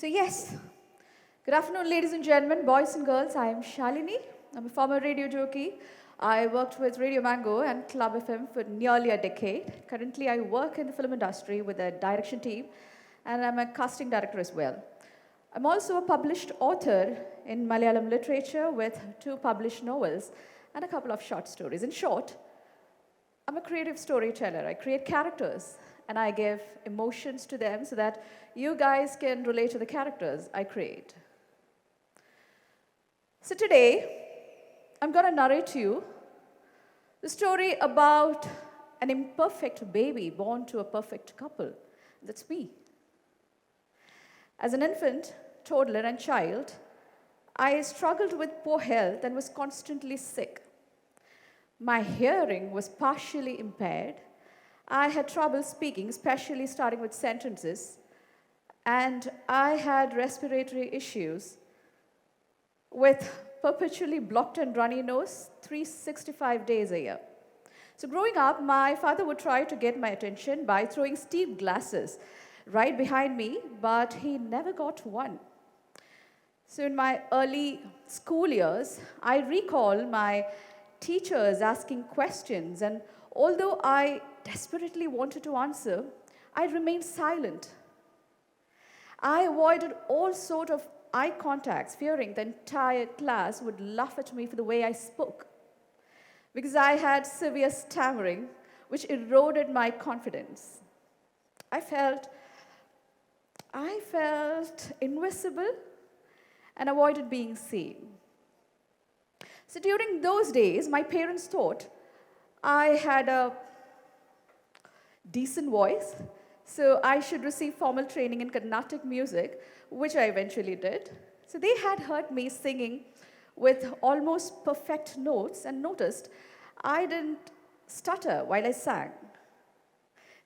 Yes, good afternoon, ladies and gentlemen, boys and girls. I am Shalini. I'm a former radio jockey. I worked with Radio Mango and Club FM for nearly a decade. Currently, I work in the film industry with a direction team, and I'm a casting director as well. I'm also a published author in Malayalam literature with 2 published novels and a couple of short stories. In short, I'm a creative storyteller. I create characters and I give emotions to them so that you guys can relate to the characters I create. So today, I'm going to narrate to you the story about an imperfect baby born to a perfect couple. That's me. As an infant, toddler, and child, I struggled with poor health and was constantly sick. My hearing was partially impaired. I had trouble speaking, especially starting with sentences, and I had respiratory issues with perpetually blocked and runny nose 365 days a year. So growing up, my father would try to get my attention by throwing steel glasses right behind me, but he never got one. So in my early school years, I recall my teachers asking questions, and although I desperately wanted to answer, I remained silent. I avoided all sort of eye contacts, fearing the entire class would laugh at me for the way I spoke, because I had severe stammering, which eroded my confidence. I felt invisible and avoided being seen. So during those days, my parents thought I had a decent voice, so I should receive formal training in Carnatic music, which I eventually did. So they had heard me singing with almost perfect notes and noticed I didn't stutter while I sang.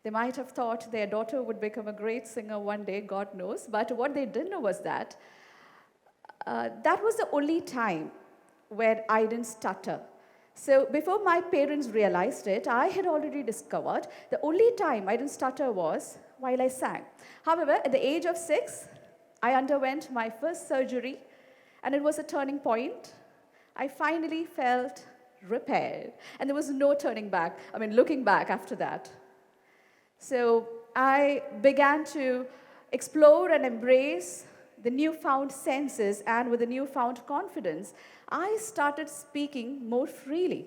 They might have thought their daughter would become a great singer one day, God knows, but what they didn't know was that that was the only time where I didn't stutter. So before my parents realized it, I had already discovered the only time I didn't stutter was while I sang. However, at the age of 6, I underwent my first surgery, and it was a turning point. I finally felt repaired, and there was no looking back after that. So I began to explore and embrace the newfound senses, and with the newfound confidence, I started speaking more freely.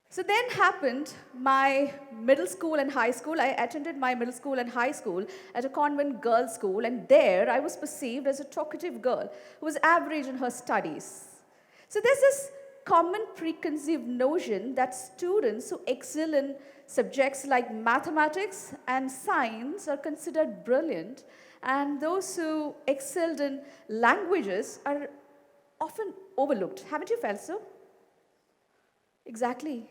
So then happened my middle school and high school. I attended my middle school and high school at a convent girls' school, and there I was perceived as a talkative girl who was average in her studies. So there's this common preconceived notion that students who excel in subjects like mathematics and science are considered brilliant, and those who excelled in languages are often overlooked. Haven't you felt so? Exactly.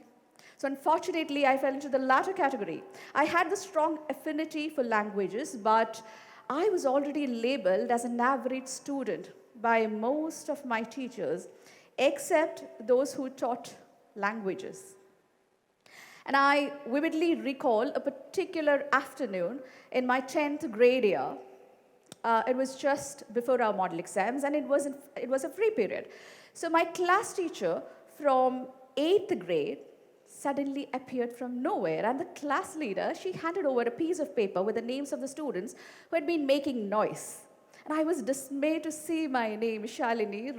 So unfortunately, I fell into the latter category. I had the strong affinity for languages, but I was already labeled as an average student by most of my teachers, except those who taught languages. And I vividly recall a particular afternoon in my 10th grade year. It was just before our model exams, and it was a free period. So my class teacher from 8th grade suddenly appeared from nowhere, and the class leader, she handed over a piece of paper with the names of the students who had been making noise. And I was dismayed to see my name, Shalini,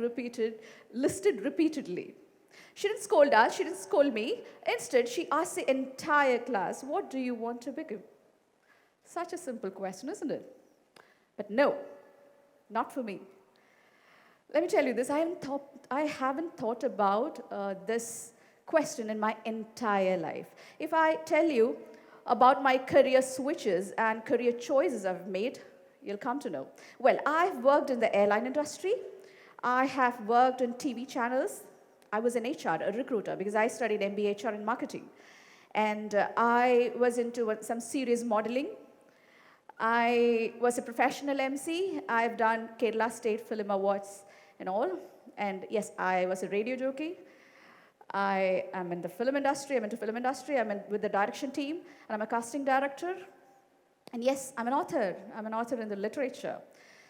listed repeatedly. She didn't scold us, she didn't scold me. Instead, she asked the entire class, "What do you want to become?" Such a simple question, isn't it? But no, not for me. Let me tell you this, I haven't thought about this question in my entire life. If I tell you about my career switches and career choices I've made, you'll come to know. Well, I've worked in the airline industry. I have worked in TV channels. I was an HR, a recruiter, because I studied MBA HR in marketing. And I was into some serious modeling. I was a professional MC. I've done Kerala State Film Awards and all. And yes, I was a radio jockey. I am in the film industry. I'm into film industry. With the direction team, and I'm a casting director. And yes, I'm an author. I'm an author in the literature.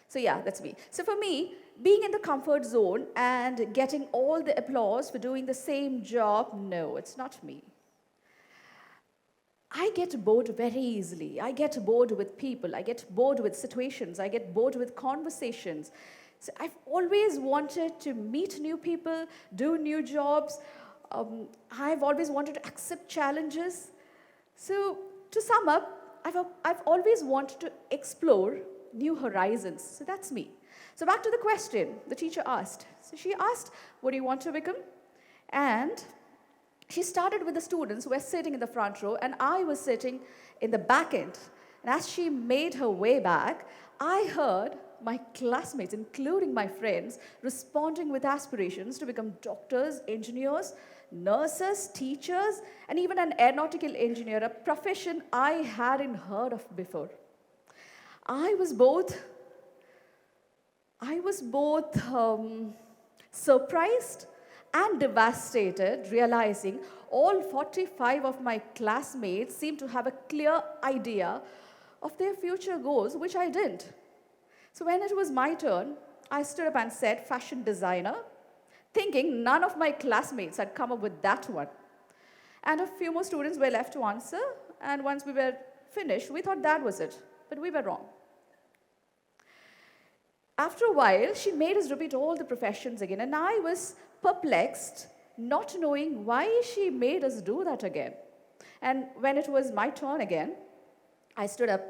So yeah, that's me. So for me, being in the comfort zone and getting all the applause for doing the same job, no, it's not me. I get bored very easily. I get bored with people. I get bored with situations. I get bored with conversations. So I've always wanted to meet new people, do new jobs. I've always wanted to accept challenges. So to sum up, I've always wanted to explore new horizons. So that's me. So back to the question the teacher asked. So she asked, what do you want to become? And she started with the students who were sitting in the front row, and I was sitting in the back end. And as she made her way back, I heard my classmates, including my friends, responding with aspirations to become doctors, engineers, nurses, teachers, and even an aeronautical engineer, a profession I hadn't heard of before. I was both surprised and devastated, realizing all 45 of my classmates seemed to have a clear idea of their future goals, which I didn't. So when it was my turn, I stood up and said, fashion designer, thinking none of my classmates had come up with that one. And a few more students were left to answer, and once we were finished, we thought that was it, but we were wrong. After a while, she made us repeat all the professions again, and I was perplexed, not knowing why she made us do that again. And when it was my turn again, I stood up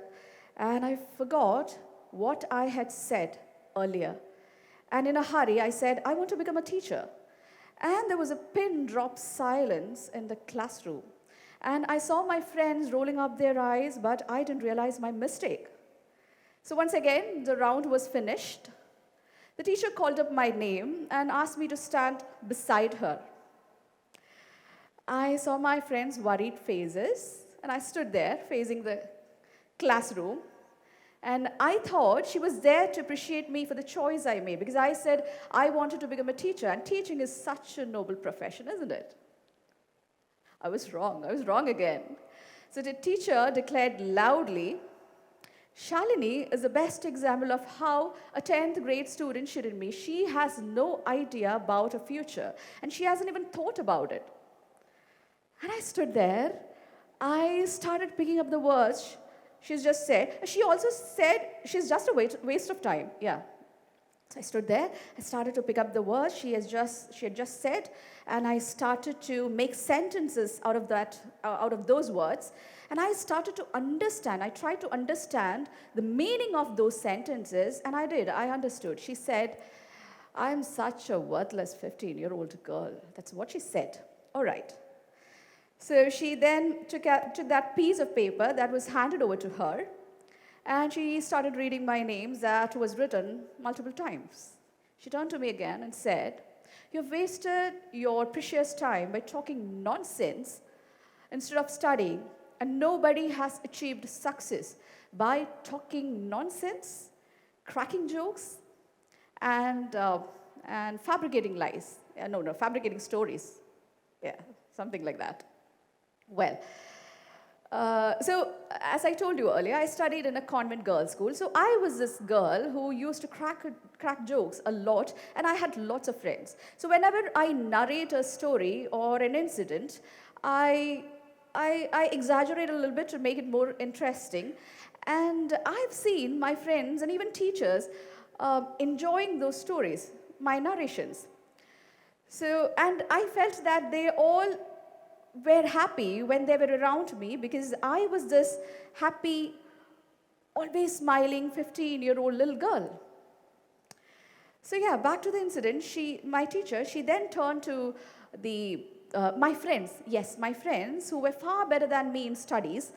and I forgot what I had said earlier. And in a hurry, I said, I want to become a teacher. And there was a pin drop silence in the classroom. And I saw my friends rolling up their eyes, but I didn't realize my mistake. So once again, the round was finished. The teacher called up my name and asked me to stand beside her. I saw my friends' worried faces, and I stood there facing the classroom. And I thought she was there to appreciate me for the choice I made, because I said I wanted to become a teacher, and teaching is such a noble profession, isn't it? I was wrong again. So the teacher declared loudly, Shalini is the best example of how a 10th grade student shouldn't be. She has no idea about her future, and she hasn't even thought about it. And I stood there. I started picking up the words she's just said. She also said she's just a waste of time. Yeah. So I stood there. I started to pick up the words she had just said, and I started to make sentences out of those words. And I started to understand. I tried to understand the meaning of those sentences, and I did. I understood. She said, "I am such a worthless 15-year-old girl." That's what she said. All right. So she then took that piece of paper that was handed over to her, and she started reading my name that was written multiple times. She turned to me again and said, "You've wasted your precious time by talking nonsense instead of studying, and nobody has achieved success by talking nonsense, cracking jokes, and fabricating lies. Fabricating stories. Yeah, something like that." Well, so as I told you earlier, I studied in a convent girls' school. So I was this girl who used to crack jokes a lot, and I had lots of friends. So whenever I narrate a story or an incident, I exaggerate a little bit to make it more interesting. And I've seen my friends and even teachers enjoying those stories, my narrations. So, and I felt that they all were happy when they were around me, because I was this happy, always smiling 15-year-old little girl. So yeah, back to the incident. My teacher, she then turned to my friends who were far better than me in studies,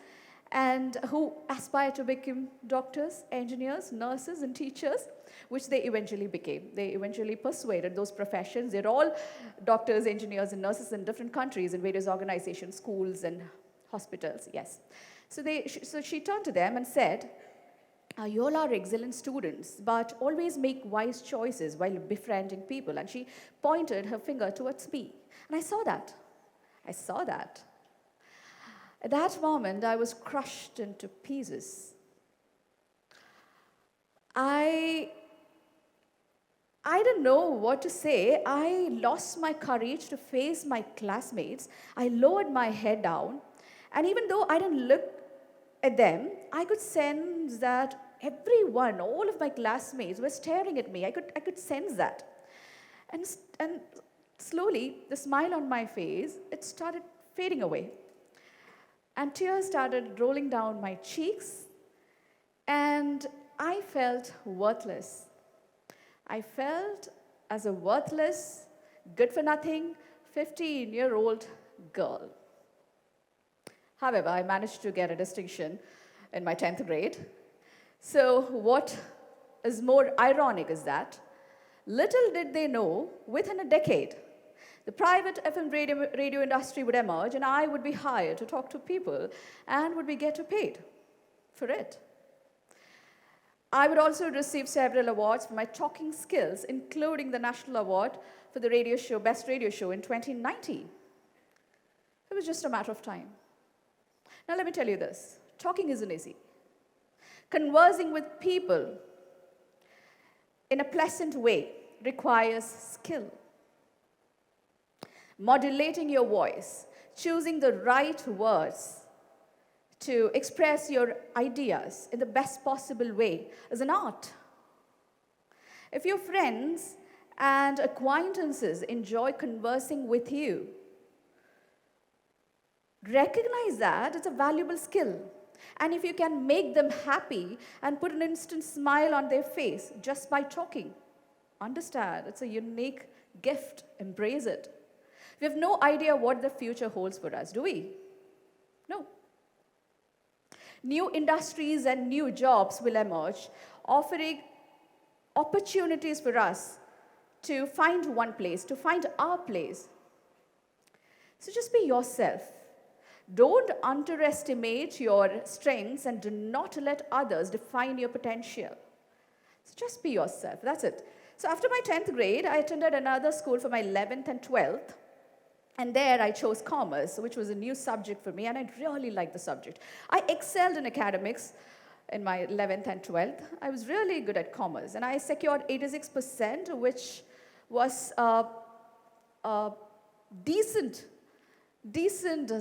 and who aspired to become doctors, engineers, nurses, and teachers, which they eventually became. They eventually persuaded those professions. They're all doctors, engineers, and nurses in different countries, in various organizations, schools, and hospitals, yes. So she turned to them and said, "You all are excellent students, but always make wise choices while befriending people." And she pointed her finger towards me. And I saw that. At that moment, I was crushed into pieces. I I didn't know what to say. I lost my courage to face my classmates. I lowered my head down. And even though I didn't look at them, I could sense that everyone, all of my classmates, were staring at me. I could sense that. And slowly, the smile on my face, it started fading away. And tears started rolling down my cheeks. And I felt worthless. I felt as a worthless, good for nothing 15-year-old girl. However, I managed to get a distinction in my 10th grade. So, what is more ironic is that little did they know, within a decade, the private FM radio industry would emerge and I would be hired to talk to people and would be get paid for it. I would also receive several awards for my talking skills, including the National Award for the radio show, Best Radio Show in 2019. It was just a matter of time. Now, let me tell you this, talking isn't easy. Conversing with people in a pleasant way requires skill. Modulating your voice, choosing the right words to express your ideas in the best possible way is an art. If your friends and acquaintances enjoy conversing with you, recognize that it's a valuable skill. And if you can make them happy and put an instant smile on their face just by talking, understand it's a unique gift, embrace it. We have no idea what the future holds for us, do we? No. New industries and new jobs will emerge, offering opportunities for us to find one place, to find our place. So just be yourself. Don't underestimate your strengths and do not let others define your potential. So just be yourself. That's it. So after my 10th grade, I attended another school for my 11th and 12th. And there I chose commerce, which was a new subject for me, and I really liked the subject. I excelled in academics in my 11th and 12th. I was really good at commerce, and I secured 86%, which was a decent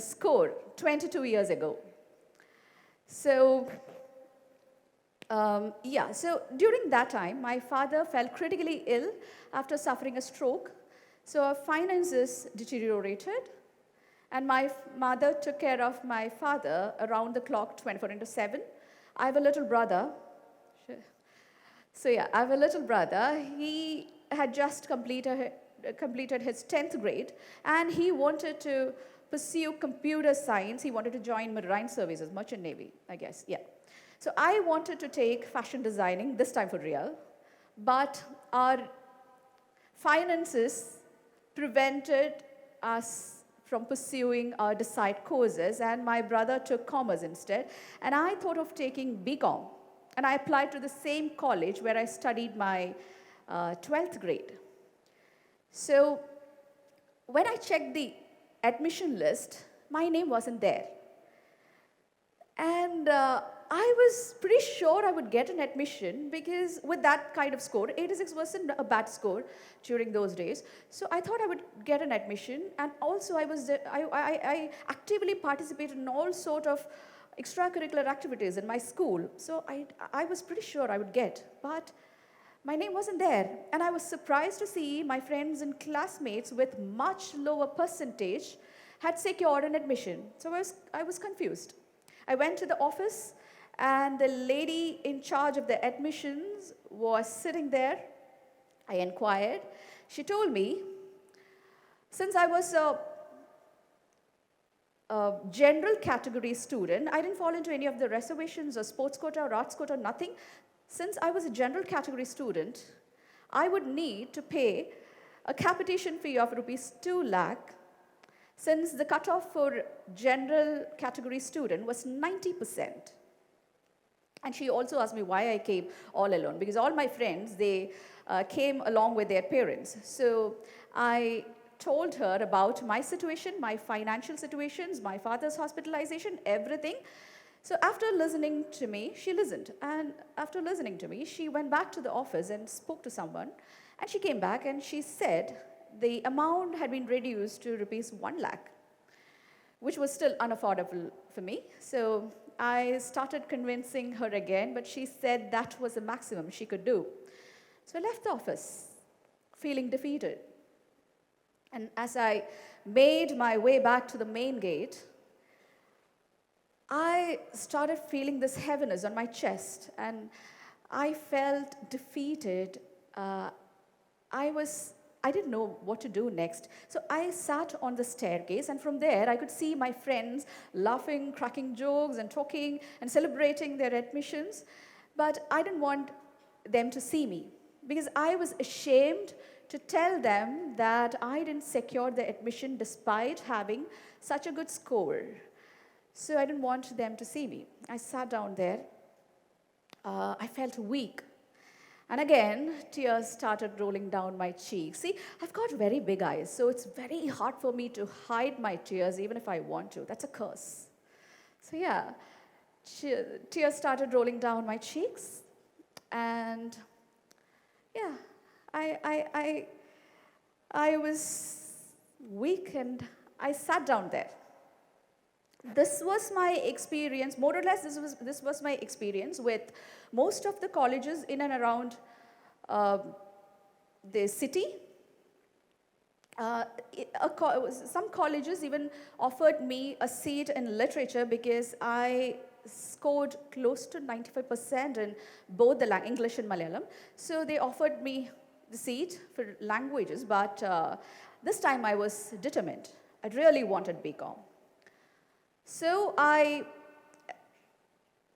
score 22 years ago. So, so during that time, my father fell critically ill after suffering a stroke. So our finances deteriorated, and my mother took care of my father around the clock, 24/7. I have a little brother. I have a little brother. He had just completed his 10th grade, and he wanted to pursue computer science. He wanted to join Marine Services, Merchant Navy, I guess, yeah. So I wanted to take fashion designing, this time for real, but our finances prevented us from pursuing our desired courses, and my brother took commerce instead. And I thought of taking BCom, and I applied to the same college where I studied my 12th grade. So when I checked the admission list, my name wasn't there. And I was pretty sure I would get an admission because with that kind of score, 86 wasn't a bad score during those days. So I thought I would get an admission, and also I actively participated in all sort of extracurricular activities in my school. So I was pretty sure I would get, but my name wasn't there. And I was surprised to see my friends and classmates with much lower percentage had secured an admission. So I was confused. I went to the office, and the lady in charge of the admissions was sitting there. I inquired. She told me, since I was a general category student, I didn't fall into any of the reservations or sports quota or arts quota, nothing. Since I was a general category student, I would need to pay a capitation fee of rupees 2 lakh, since the cutoff for general category student was 90%. And she also asked me why I came all alone, because all my friends, they came along with their parents. So I told her about my situation, my financial situations, my father's hospitalization, everything. So after listening to me, she listened. And after listening to me, she went back to the office and spoke to someone. And she came back and she said the amount had been reduced to rupees 1 lakh, which was still unaffordable for me. So I started convincing her again, but she said that was the maximum she could do. So I left the office, feeling defeated. And as I made my way back to the main gate, I started feeling this heaviness on my chest, and I felt defeated. I didn't know what to do next. So I sat on the staircase, and from there I could see my friends laughing, cracking jokes, and talking and celebrating their admissions. But I didn't want them to see me because I was ashamed to tell them that I didn't secure the admission despite having such a good score. So I didn't want them to see me. I sat down there. I felt weak. And again, tears started rolling down my cheeks. See, I've got very big eyes, so it's very hard for me to hide my tears even if I want to. That's a curse. So yeah, tears started rolling down my cheeks. And yeah, I was weak and I sat down there. This was my experience, more or less this was my experience with most of the colleges in and around the city. Some colleges even offered me a seat in literature because I scored close to 95% in both the English and Malayalam. So they offered me the seat for languages, but this time I was determined. I really wanted BCom. So I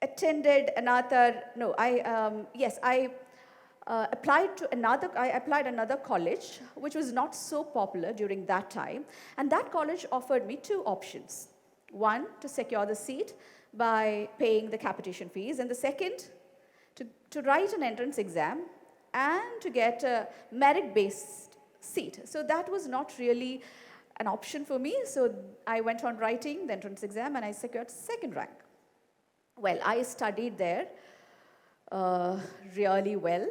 attended another, no, I applied another college, which was not so popular during that time. And that college offered me two options. One, to secure the seat by paying the capitation fees. And the second, to write an entrance exam and to get a merit-based seat. So that was not really an option for me. So I went on writing the entrance exam and I secured second rank. Well, I studied there really well.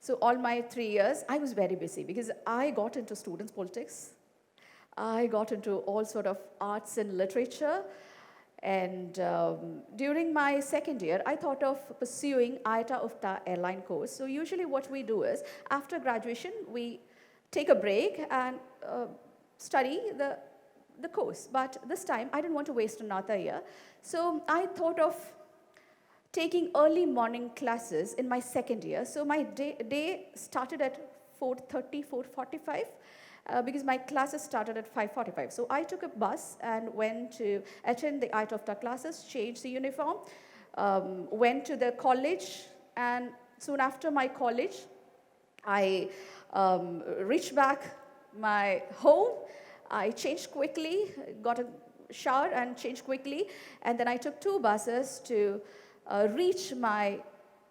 So all my 3 years, I was very busy because I got into students' politics. I got into all sort of arts and literature. And during my second year, I thought of pursuing IATA UFTA airline course. So usually what we do is, after graduation, we take a break and study the course. But this time, I didn't want to waste another year. So I thought of taking early morning classes in my second year. So my day started at 4:30, 4:45. Because my classes started at 5:45. So I took a bus and went to attend the IATA UFTA classes, changed the uniform, went to the college, and soon after my college, I reached back my home. I changed quickly, got a shower and changed quickly, and then I took two buses to reach my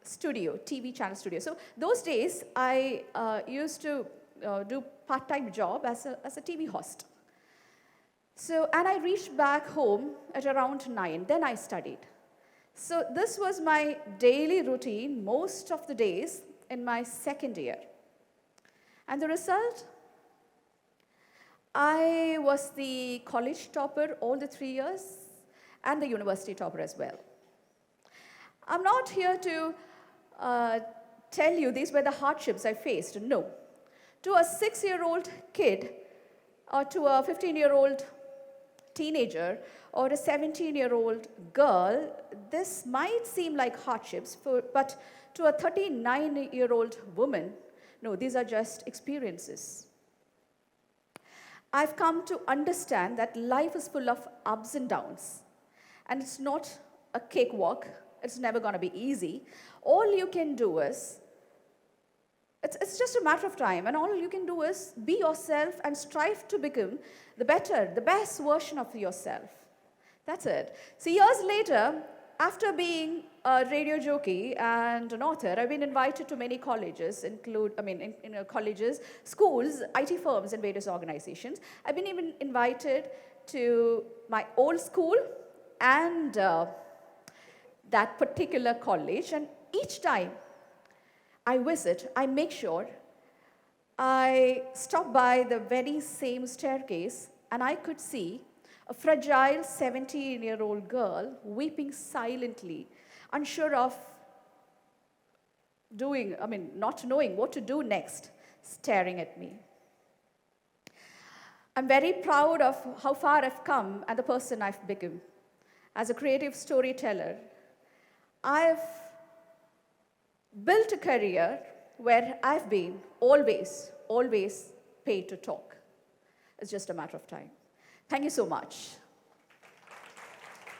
studio, TV channel studio. So those days, I used to do part-time job as a TV host. So, and I reached back home at around 9, then I studied. So this was my daily routine most of the days in my second year. And the result? I was the college topper all the 3 years and the university topper as well. I'm not here to tell you these were the hardships I faced, no. To a 6-year-old kid or to a 15-year-old teenager or a 17-year-old girl, this might seem like hardships, but to a 39-year-old woman, no, these are just experiences. I've come to understand that life is full of ups and downs, and it's not a cakewalk. It's never going to be easy. All you can do is, it's just a matter of time, and all you can do is be yourself and strive to become the best version of yourself. That's it. So years later, after being a radio jockey and an author, I've been invited to many colleges, colleges, schools, IT firms, and various organizations. I've been even invited to my old school and that particular college. And each time I visit, I make sure I stop by the very same staircase, and I could see a fragile 17-year-old girl weeping silently, unsure of not knowing what to do next, staring at me. I'm very proud of how far I've come and the person I've become. As a creative storyteller, I've built a career where I've been always paid to talk. It's just a matter of time. Thank you so much.